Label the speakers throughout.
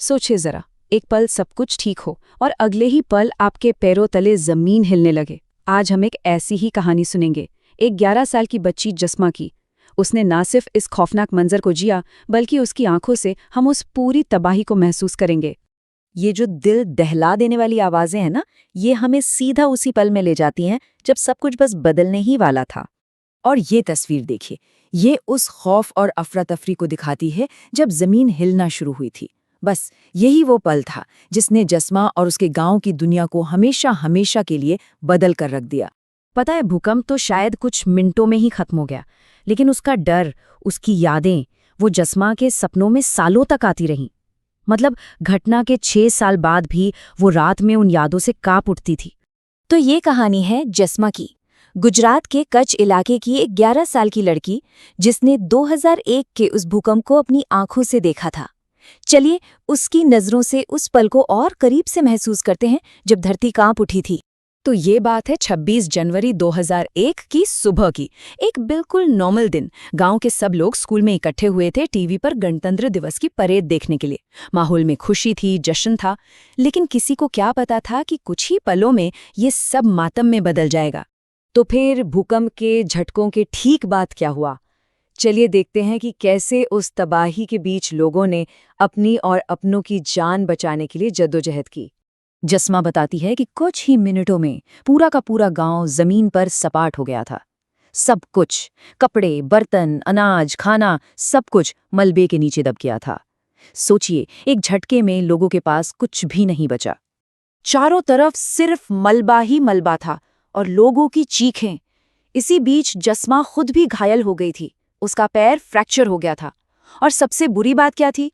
Speaker 1: सोचिए जरा, एक पल सब कुछ ठीक हो और अगले ही पल आपके पैरों तले जमीन हिलने लगे। आज हम एक ऐसी ही कहानी सुनेंगे, एक 11 साल की बच्ची जस्मा की। उसने ना सिर्फ इस खौफनाक मंजर को जिया, बल्कि उसकी आंखों से हम उस पूरी तबाही को महसूस करेंगे।
Speaker 2: ये जो दिल दहला देने वाली आवाजें हैं ना, ये हमें सीधा उसी पल में ले जाती हैं जब सब कुछ बस बदलने ही वाला था। और ये तस्वीर देखिए, ये उस खौफ और अफरा तफरी को दिखाती है जब जमीन हिलना शुरू हुई थी। बस यही वो पल था जिसने जस्मा और उसके गांव की दुनिया को हमेशा हमेशा के लिए बदल कर रख दिया। पता है, भूकंप तो शायद कुछ मिनटों में ही खत्म हो गया, लेकिन उसका डर, उसकी यादें, वो जस्मा के सपनों में सालों तक आती रहीं। मतलब घटना के 6 साल बाद भी वो रात में उन यादों से कांप उठती थी। तो ये कहानी है जस्मा की, गुजरात के कच्छ इलाके की एक 11 साल की लड़की जिसने 2001 के उस भूकंप को अपनी आंखों से देखा था। चलिए उसकी नजरों से उस पल को और करीब से महसूस करते हैं जब धरती कांप उठी थी।
Speaker 1: तो ये बात है 26 जनवरी 2001 की सुबह की। एक बिल्कुल नॉर्मल दिन। गांव के सब लोग स्कूल में इकट्ठे हुए थे टीवी पर गणतंत्र दिवस की परेड देखने के लिए। माहौल में खुशी थी, जश्न था, लेकिन किसी को क्या पता था कि कुछ ही पलों में ये सब मातम में बदल जाएगा। तो फिर भूकंप के झटकों के ठीक बाद क्या हुआ? चलिए देखते हैं कि कैसे उस तबाही के बीच लोगों ने अपनी और अपनों की जान बचाने के लिए जद्दोजहद की।
Speaker 2: जस्मा बताती है कि कुछ ही मिनटों में पूरा का पूरा गांव जमीन पर सपाट हो गया था। सब कुछ, कपड़े, बर्तन, अनाज, खाना, सब कुछ मलबे के नीचे दब गया था। सोचिए, एक झटके में लोगों के पास कुछ भी नहीं बचा। चारों तरफ सिर्फ मलबा ही मलबा था और लोगों की चीखें। इसी बीच जस्मा खुद भी घायल हो गई थी। उसका पैर फ्रैक्चर हो गया था। और सबसे बुरी बात क्या थी?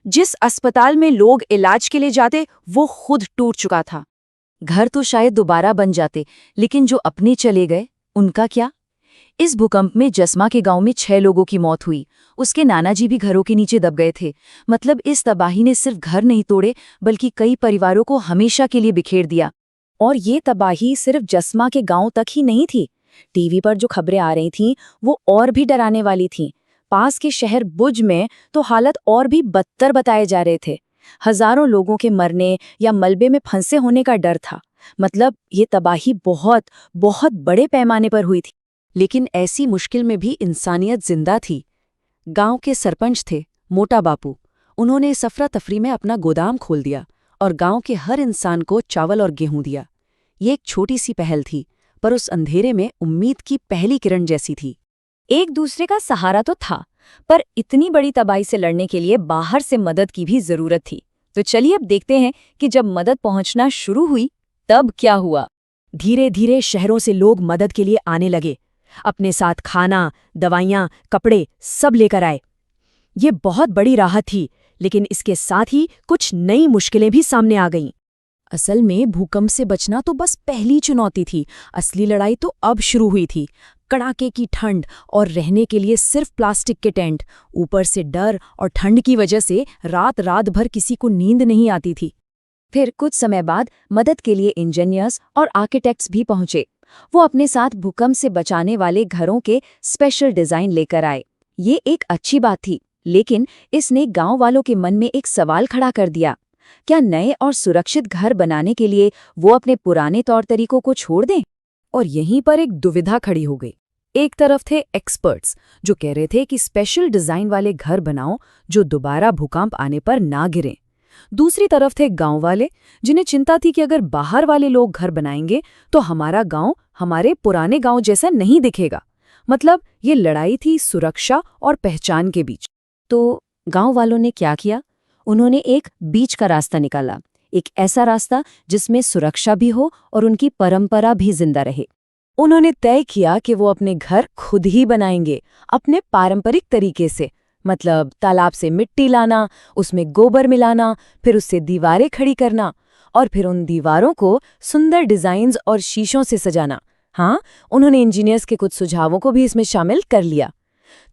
Speaker 2: जिस अस्पताल में लोग इलाज के लिए जाते, वो खुद टूट चुका था। घर तो शायद दोबारा बन जाते, लेकिन जो अपने चले गए, उनका क्या? इस भूकंप में जस्मा के गांव में 6 लोगों की मौत हुई। उसके नानाजी भी घरों के नीचे दब गए थे। मतलब इस तबाही ने सिर्फ घर नहीं तोड़े, बल्कि कई परिवारों को हमेशा के लिए बिखेर दिया। और ये तबाही सिर्फ जस्मा के गांव तक ही नहीं थी। टीवी पर जो खबरें आ रही थीं, वो और भी डराने वाली थीं। पास के शहर भुज में तो हालत और भी बदतर बताए जा रहे थे। हजारों लोगों के मरने या मलबे में फंसे होने का डर था। मतलब ये तबाही बहुत बहुत बड़े पैमाने पर हुई थी।
Speaker 1: लेकिन ऐसी मुश्किल में भी इंसानियत जिंदा थी। गांव के सरपंच थे मोटा बापू। उन्होंने इस अफरा तफरी में अपना गोदाम खोल दिया और गांव के हर इंसान को चावल और गेहूं दिया। ये एक छोटी सी पहल थी, पर उस अंधेरे में उम्मीद की पहली किरण जैसी थी।
Speaker 2: एक दूसरे का सहारा तो था, पर इतनी बड़ी तबाही से लड़ने के लिए बाहर से मदद की भी जरूरत थी। तो चलिए अब देखते हैं कि जब मदद पहुंचना शुरू हुई, तब क्या हुआ। धीरे धीरे शहरों से लोग मदद के लिए आने लगे। अपने साथ खाना, दवाइयां, कपड़े सब लेकर आए। ये बहुत बड़ी राहत थी, लेकिन इसके साथ ही कुछ नई मुश्किलें भी सामने आ गईं। असल में भूकंप से बचना तो बस पहली चुनौती थी। असली लड़ाई तो अब शुरू हुई थी। कड़ाके की ठंड और रहने के लिए सिर्फ प्लास्टिक के टेंट। ऊपर से डर और ठंड की वजह से रात रात भर किसी को नींद नहीं आती थी। फिर कुछ समय बाद मदद के लिए इंजीनियर्स और आर्किटेक्ट्स भी पहुंचे। वो अपने साथ भूकंप से बचाने वाले घरों के स्पेशल डिजाइन लेकर आए। ये एक अच्छी बात थी, लेकिन इसने गांव वालों के मन में एक सवाल खड़ा कर दिया। क्या नए और सुरक्षित घर बनाने के लिए वो अपने पुराने तौर तरीकों को छोड़ दें? और यहीं पर एक दुविधा खड़ी हो गई। एक तरफ थे एक्सपर्ट्स जो कह रहे थे कि स्पेशल डिजाइन वाले घर बनाओ जो दोबारा भूकंप आने पर ना गिरें। दूसरी तरफ थे गांव वाले जिन्हें चिंता थी कि अगर बाहर वाले लोग घर बनाएंगे तो हमारा गांव हमारे पुराने गांव जैसा नहीं दिखेगा। मतलब ये लड़ाई थी सुरक्षा और पहचान के बीच। तो गांव वालों ने क्या किया? उन्होंने एक बीच का रास्ता निकाला, एक ऐसा रास्ता जिसमें सुरक्षा भी हो और उनकी परंपरा भी जिंदा रहे। उन्होंने तय किया कि वो अपने घर खुद ही बनाएंगे, अपने पारंपरिक तरीके से। मतलब तालाब से मिट्टी लाना, उसमें गोबर मिलाना, फिर उससे दीवारें खड़ी करना और फिर उन दीवारों को सुंदर डिजाइन्स और शीशों से सजाना। हाँ, उन्होंने इंजीनियर्स के कुछ सुझावों को भी इसमें शामिल कर लिया।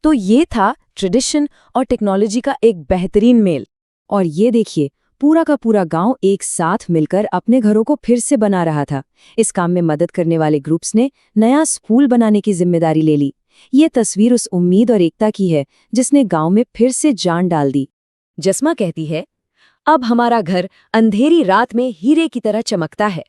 Speaker 2: तो ये था ट्रेडिशन और टेक्नोलॉजी का एक बेहतरीन मेल। और ये देखिए, पूरा का पूरा गांव एक साथ मिलकर अपने घरों को फिर से बना रहा था। इस काम में मदद करने वाले ग्रुप्स ने नया स्कूल बनाने की जिम्मेदारी ले ली। ये तस्वीर उस उम्मीद और एकता की है जिसने गांव में फिर से जान डाल दी। जस्मा कहती है,
Speaker 1: अब हमारा घर अंधेरी रात में हीरे की तरह चमकता है।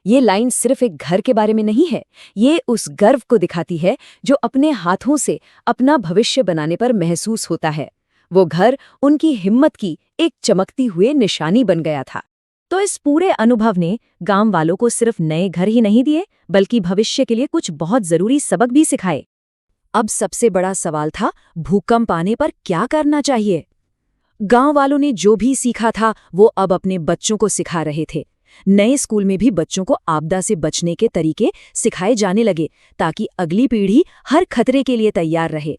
Speaker 1: ये लाइन सिर्फ एक घर के बारे में नहीं है, ये उस गर्व को दिखाती है जो अपने हाथों से अपना भविष्य बनाने पर महसूस होता है। वो घर उनकी हिम्मत की एक चमकती हुए निशानी बन गया था। तो इस पूरे अनुभव ने गांव वालों को सिर्फ नए घर ही नहीं दिए, बल्कि भविष्य के लिए कुछ बहुत जरूरी सबक भी सिखाए। अब सबसे बड़ा सवाल था, भूकंप आने पर क्या करना चाहिए। गांव वालों ने जो भी सीखा था वो अब अपने बच्चों को सिखा रहे थे। नए स्कूल में भी बच्चों को आपदा से बचने के तरीके सिखाए जाने लगे, ताकि अगली पीढ़ी हर खतरे के लिए तैयार रहे।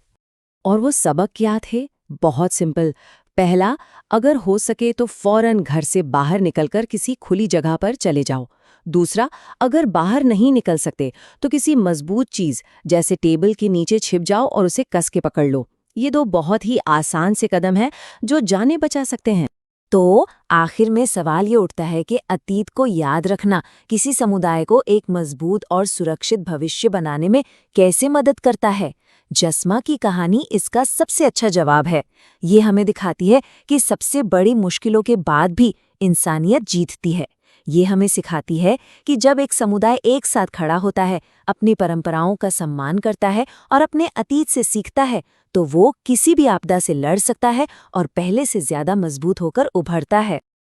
Speaker 1: और वो सबक क्या थे? बहुत सिंपल। पहला, अगर हो सके तो फौरन घर से बाहर निकलकर किसी खुली जगह पर चले जाओ। दूसरा, अगर बाहर नहीं निकल सकते तो किसी मजबूत चीज जैसे टेबल के नीचे छिप जाओ और उसे कस के पकड़ लो। ये दो बहुत ही आसान से कदम हैं जो जानें बचा सकते हैं।
Speaker 2: तो आखिर में सवाल ये उठता है कि अतीत को याद रखना किसी समुदाय को एक मजबूत और सुरक्षित भविष्य बनाने में कैसे मदद करता है? जस्मा की कहानी इसका सबसे अच्छा जवाब है। ये हमें दिखाती है कि सबसे बड़ी मुश्किलों के बाद भी इंसानियत जीतती है। ये हमें सिखाती है कि जब एक समुदाय एक साथ खड़ा होता है, अपनी परंपराओं का सम्मान करता है और अपने अतीत से सीखता है, तो वो किसी भी आपदा से लड़ सकता है और पहले से ज्यादा मजबूत होकर उभरता है।